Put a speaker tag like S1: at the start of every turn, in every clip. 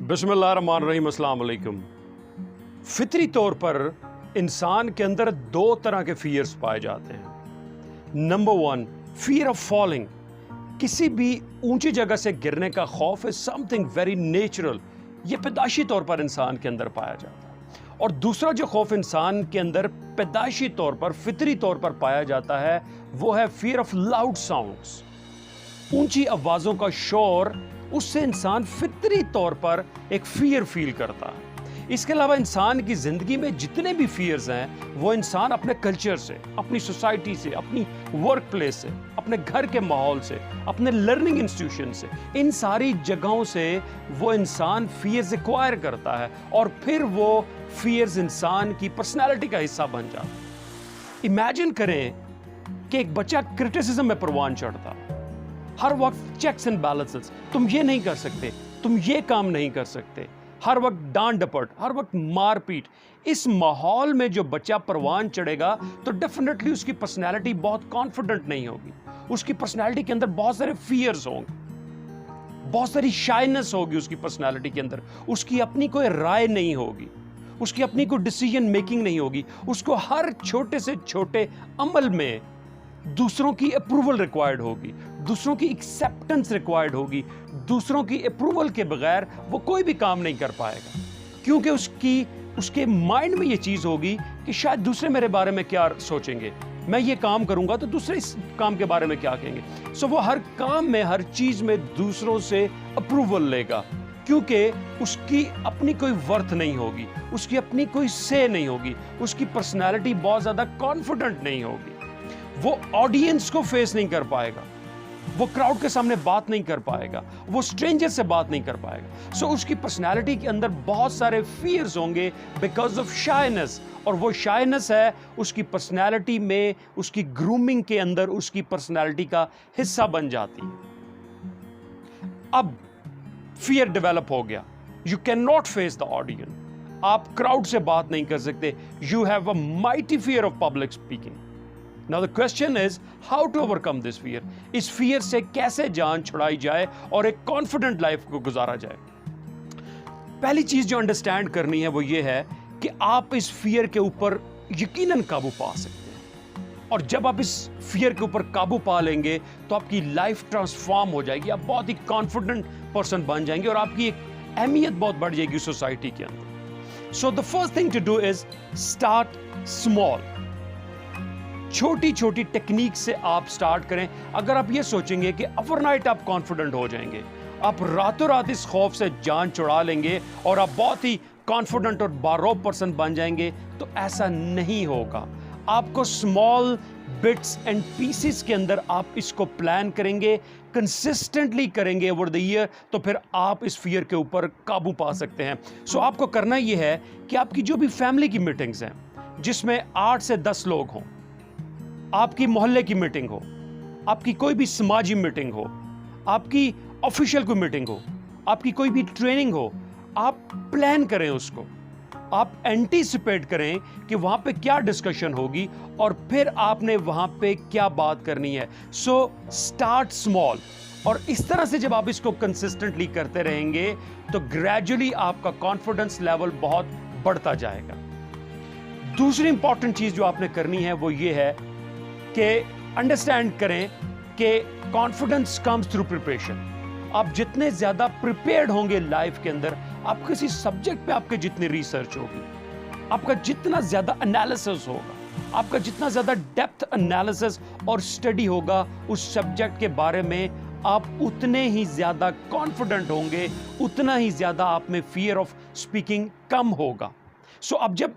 S1: बिस्मिल्लाहिर्रहमानिर्रहीम, अस्सलाम वालेकुम। फितरी तौर पर इंसान के अंदर दो तरह के फियर्स पाए जाते हैं। Number one, fear of falling, किसी भी ऊंची जगह से गिरने का खौफ है समथिंग वेरी नेचुरल, ये पैदाइशी तौर पर इंसान के अंदर पाया जाता है। और दूसरा जो खौफ इंसान के अंदर पैदाइशी तौर पर फितरी तौर पर पाया जाता है वो है फियर ऑफ लाउड साउंड्स, ऊंची आवाज़ों का शोर, उससे इंसान फितरी तौर पर एक फियर फील करता है। इसके अलावा इंसान की ज़िंदगी में जितने भी फियर्स हैं वो इंसान अपने कल्चर से, अपनी सोसाइटी से, अपनी वर्क प्लेस से, अपने घर के माहौल से, अपने लर्निंग इंस्टीट्यूशन से, इन सारी जगहों से वो इंसान फियर्स एक्वायर करता है और फिर वो फियर्स इंसान की पर्सनैलिटी का हिस्सा बन जाता है। इमेजिन करें कि एक बच्चा क्रिटिसिज्म में परवान चढ़ता, हर वक्त चेक्स एंड बैलेंसेस, तुम ये नहीं कर सकते, तुम ये काम नहीं कर सकते, हर वक्त डांट डपट, हर वक्त मार पीट। इस माहौल में जो बच्चा परवान चढ़ेगा तो डेफिनेटली उसकी पर्सनैलिटी बहुत कॉन्फिडेंट नहीं होगी, उसकी पर्सनैलिटी के अंदर बहुत सारे फियर्स होंगे, बहुत सारी शाइनेस होगी उसकी पर्सनैलिटी के अंदर, उसकी अपनी कोई राय नहीं होगी, उसकी अपनी कोई डिसीजन मेकिंग नहीं होगी, उसको हर छोटे से छोटे अमल में दूसरों की अप्रूवल रिक्वायर्ड होगी, दूसरों की एक्सेप्टेंस रिक्वायर्ड होगी, दूसरों की अप्रूवल के बगैर वो कोई भी काम नहीं कर पाएगा, क्योंकि उसके माइंड में ये चीज़ होगी कि शायद दूसरे मेरे बारे में क्या सोचेंगे, मैं ये काम करूंगा तो दूसरे इस काम के बारे में क्या कहेंगे। सो वो हर काम में, हर चीज़ में दूसरों से अप्रूवल लेगा, क्योंकि उसकी अपनी कोई वर्थ नहीं होगी, उसकी अपनी कोई से नहीं होगी, उसकी पर्सनैलिटी बहुत ज़्यादा कॉन्फिडेंट नहीं होगी, वो ऑडियंस को फेस नहीं कर पाएगा, वो क्राउड के सामने बात नहीं कर पाएगा, वो स्ट्रेंजर से बात नहीं कर पाएगा। सो उसकी पर्सनैलिटी के अंदर बहुत सारे फियर्स होंगे बिकॉज ऑफ शाइनेस, और वो शाइनेस है उसकी पर्सनैलिटी में, उसकी ग्रूमिंग के अंदर उसकी पर्सनैलिटी का हिस्सा बन जाती है। अब फियर डेवलप हो गया, you can not face the audience, आप क्राउड से बात नहीं कर सकते, you have a mighty fear of public speaking. Now the question is how to overcome this fear? इस फियर से कैसे जान छुड़ाई जाए और एक कॉन्फिडेंट लाइफ को गुजारा जाए। पहली चीज जो अंडरस्टैंड करनी है वो ये है कि आप इस फियर के ऊपर यकीनन काबू पा सकते हैं, और जब आप इस फियर के ऊपर काबू पा लेंगे तो आपकी लाइफ ट्रांसफॉर्म हो जाएगी, आप बहुत ही कॉन्फिडेंट पर्सन बन जाएंगे और आपकी एक अहमियत बहुत बढ़ जाएगी सोसाइटी के अंदर। So the first thing to do is start small, छोटी छोटी टेक्निक से आप स्टार्ट करें। अगर आप ये सोचेंगे कि ओवरनाइट आप कॉन्फिडेंट हो जाएंगे, आप रातों रात इस खौफ से जान छुड़ा लेंगे और आप बहुत ही कॉन्फिडेंट और बारोब पर्सन बन जाएंगे, तो ऐसा नहीं होगा। आपको स्मॉल बिट्स एंड पीसेस के अंदर आप इसको प्लान करेंगे, कंसिस्टेंटली करेंगे ओवर द ईयर, तो फिर आप इस फियर के ऊपर काबू पा सकते हैं। सो आपको करना यह है कि आपकी जो भी फैमिली की मीटिंग्स हैं जिसमें 8 से 10 लोग हों, आपकी मोहल्ले की मीटिंग हो, आपकी कोई भी समाजी मीटिंग हो, आपकी ऑफिशियल कोई मीटिंग हो, आपकी कोई भी ट्रेनिंग हो, आप प्लान करें उसको, आप एंटीसिपेट करें कि वहां पे क्या डिस्कशन होगी और फिर आपने वहां पे क्या बात करनी है। सो स्टार्ट स्मॉल, और इस तरह से जब आप इसको कंसिस्टेंटली करते रहेंगे तो ग्रेजुअली आपका कॉन्फिडेंस लेवल बहुत बढ़ता जाएगा। दूसरी इंपॉर्टेंट चीज जो आपने करनी है वो ये है कि अंडरस्टैंड करें कि कॉन्फिडेंस कम्स थ्रू प्रिपरेशन। आप जितने ज्यादा प्रिपेयर्ड होंगे लाइफ के अंदर, आप किसी सब्जेक्ट पे आपके जितनी रिसर्च होगी, आपका जितना ज्यादा एनालिसिस होगा, आपका जितना ज्यादा डेप्थ एनालिसिस और स्टडी होगा उस सब्जेक्ट के बारे में, आप उतने ही ज्यादा कॉन्फिडेंट होंगे, उतना ही ज्यादा आप में फियर ऑफ स्पीकिंग कम होगा। सो अब जब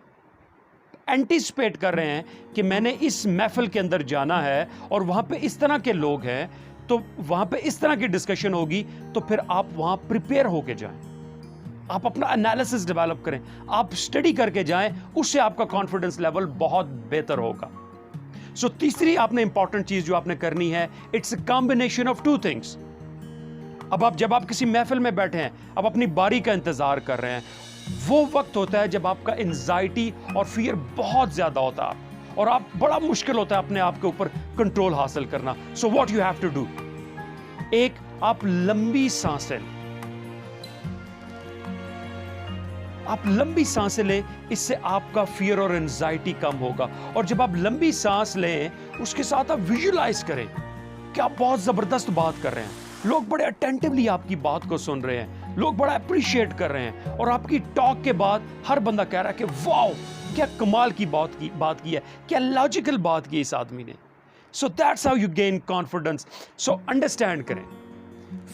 S1: एंटीसिपेट कर रहे हैं कि मैंने इस महफिल के अंदर जाना है और वहां पे इस तरह के लोग हैं, तो वहां पे इस तरह की डिस्कशन होगी, तो फिर आप वहां प्रिपेयर होके जाएं, आप अपना एनालिसिस डेवलप करें, आप स्टडी करके जाएं, उससे आपका कॉन्फिडेंस लेवल बहुत बेहतर होगा। सो तीसरी आपने इंपॉर्टेंट चीज जो आपने करनी है, it's a combination of two things. अब जब आप किसी महफिल में बैठे हैं, अब अपनी बारी का इंतजार कर रहे हैं, वो वक्त होता है जब आपका एंजाइटी और फियर बहुत ज्यादा होता है और आप बड़ा मुश्किल होता है अपने आप के ऊपर कंट्रोल हासिल करना। So what you have to do, एक आप लंबी सांसें, آپ لمبی سانسیں لیں, اس سے آپ کا فیئر اور انزائٹی کم ہوگا. اور جب آپ لمبی سانس لیں اس کے ساتھ آپ ویژولائز کریں کہ آپ بہت زبردست بات کر رہے ہیں, لوگ بڑے اٹینٹیولی آپ کی بات کو سن رہے ہیں, لوگ بڑا اپریشیٹ کر رہے ہیں, اور آپ کی ٹاک کے بعد ہر بندہ کہہ رہا ہے کہ واو کیا کمال کی بات کی ہے, کیا لاجیکل بات کی اس آدمی نے. So that's how you gain confidence. So understand کریں,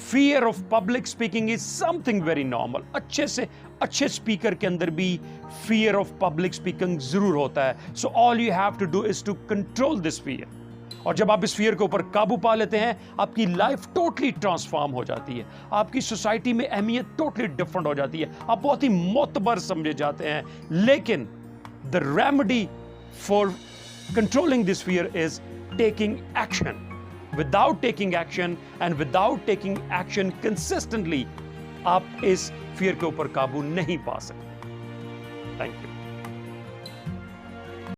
S1: fear of public speaking is something very normal. اچھے سے اچھے اسپیکر کے اندر بھی فیئر آف پبلک اسپیکنگ ضرور ہوتا ہے. So all you have to do is to control this fear. اور جب آپ اس فیئر کے اوپر قابو پا لیتے ہیں, آپ کی لائف ٹوٹلی ٹرانسفارم ہو جاتی ہے, آپ کی سوسائٹی میں اہمیت ٹوٹلی ڈفرنٹ ہو جاتی ہے, آپ بہت ہی معتبر سمجھے جاتے ہیں. لیکن the remedy for controlling this fear is taking action. Without taking action and without taking action consistently, آپ اس فیئر کے اوپر قابو نہیں پا سکتے. Thank you.